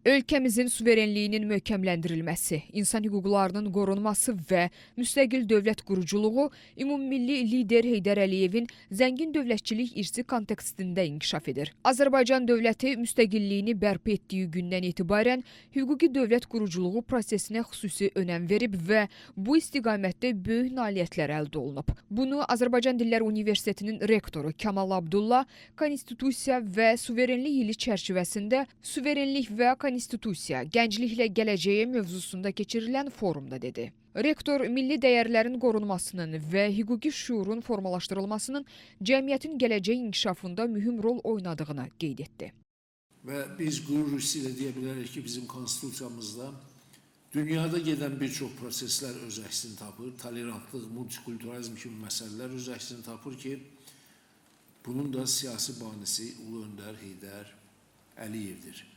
Ölkəmizin suverenliyinin möhkəmləndirilməsi, insan hüquqlarının qorunması və müstəqil dövlət quruculuğu ümummilli lider Heydər Əliyevin zəngin dövlətçilik irsi kontekstində inkişaf edir. Azərbaycan dövləti müstəqilliyini bərpa etdiyi gündən etibarən hüquqi dövlət quruculuğu prosesinə xüsusi önəm verib və bu istiqamətdə böyük nailiyyətlər əldə olunub. Bunu Azərbaycan Dillər Universitetinin rektoru Kamal Abdulla Konstitusiya və Suverenlik ili çərçivəsində suverenlik və Konstitusiya, gəncliklə gələcəyə mövzusunda keçirilən forumda dedi. Rektor, milli dəyərlərin qorunmasının və hüquqi şüurun formalaşdırılmasının cəmiyyətin gələcək inkişafında mühüm rol oynadığını qeyd etdi. Və biz qürur hissiyle deyə bilərik ki, bizim konstitusiyamızda dünyada gedən bir çox proseslər öz əksini tapır. Tolerantlıq, multikulturalizm kimi məsələlər öz əksini tapır ki, bunun da siyasi banisi Ulu Öndər Heydər Əliyevdir.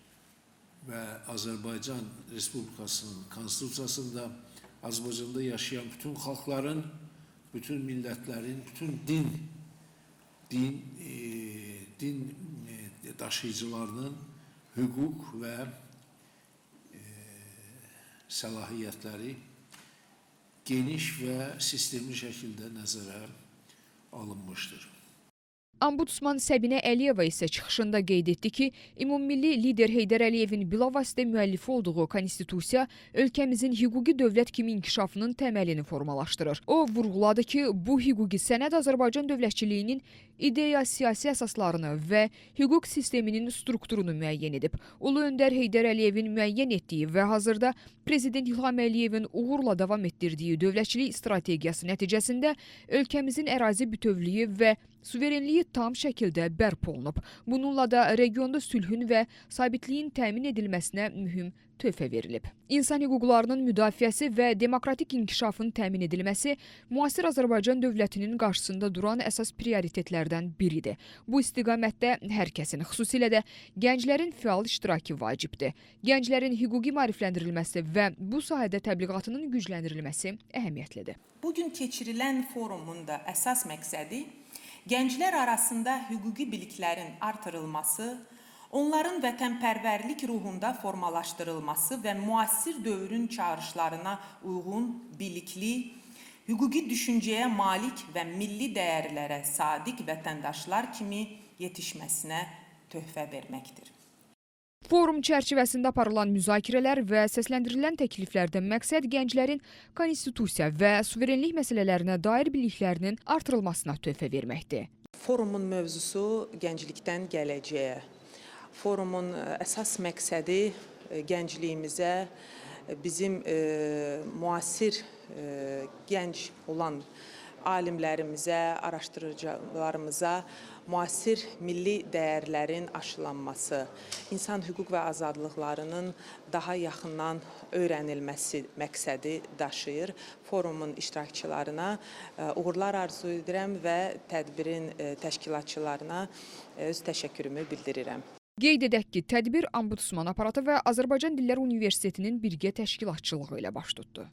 Və Azərbaycan Respublikasının konstitusiyasında Azərbaycanda yaşayan bütün xalqların, bütün millətlərin, bütün din daşıyıcılarının hüquq və səlahiyyətləri geniş və sistemli şəkildə nəzərə alınmışdır. Ombudsman Səbinə Əliyeva isə çıxışında qeyd etdi ki, ümummilli lider Heydər Əliyevin bilavasitə müəllifi olduğu konstitusiya ölkəmizin hüquqi dövlət kimi inkişafının təməlini formalaşdırır. O vurğuladı ki, bu hüquqi sənəd Azərbaycan dövlətçiliyinin ideya siyasi əsaslarını və hüquq sisteminin strukturunu müəyyən edib. Ulu Öndər Heydər Əliyevin müəyyən etdiyi və hazırda Prezident İlham Əliyevin uğurla davam etdirdiyi dövlətçilik strategiyası nəticəsində ölkəmizin ərazi bütövlüyü və suverenliyi tam şəkildə bərpa olunub. Bununla da regionda sülhün və sabitliyin təmin edilməsinə mühüm töhfə verilib. İnsan hüquqlarının müdafiəsi və demokratik inkişafın təmin edilməsi müasir Azərbaycan dövlətinin qarşısında duran əsas prioritetlərdən biridir. Bu istiqamətdə hər kəsin, xüsusilə də gənclərin fəal iştirakı vacibdir. Gənclərin hüquqi maarifləndirilməsi və bu sahədə təbliğatının gücləndirilməsi əhəmiyyətlidir. Bugün keçirilən forumun da əsas məqsədi gənclər arasında hüquqi biliklərin artırılması, onların vətənpərvərlik ruhunda formalaşdırılması və müasir dövrün çağırışlarına uyğun bilikli, hüquqi düşüncəyə malik və milli dəyərlərə sadiq vətəndaşlar kimi yetişməsinə töhfə verməkdir. Forum çərçivəsində aparılan müzakirələr və səsləndirilən təkliflərdən məqsəd gənclərin konstitusiya və suverenlik məsələlərinə dair biliklərinin artırılmasına töhfə verməkdir. Forumun mövzusu gənclikdən gələcəyə. Forumun əsas məqsədi gəncliyimizə, bizim müasir gənc olan alimlərimizə, araşdırıcılarımıza müasir milli dəyərlərin aşılanması, insan hüquq və azadlıqlarının daha yaxından öyrənilməsi məqsədi daşıyır. Forumun iştirakçılarına uğurlar arzu edirəm və tədbirin təşkilatçılarına öz təşəkkürümü bildirirəm. Qeyd edək ki, tədbir Ombudsman aparatı və Azərbaycan Dillər Universitetinin birgə təşkilatçılığı ilə baş tutdu.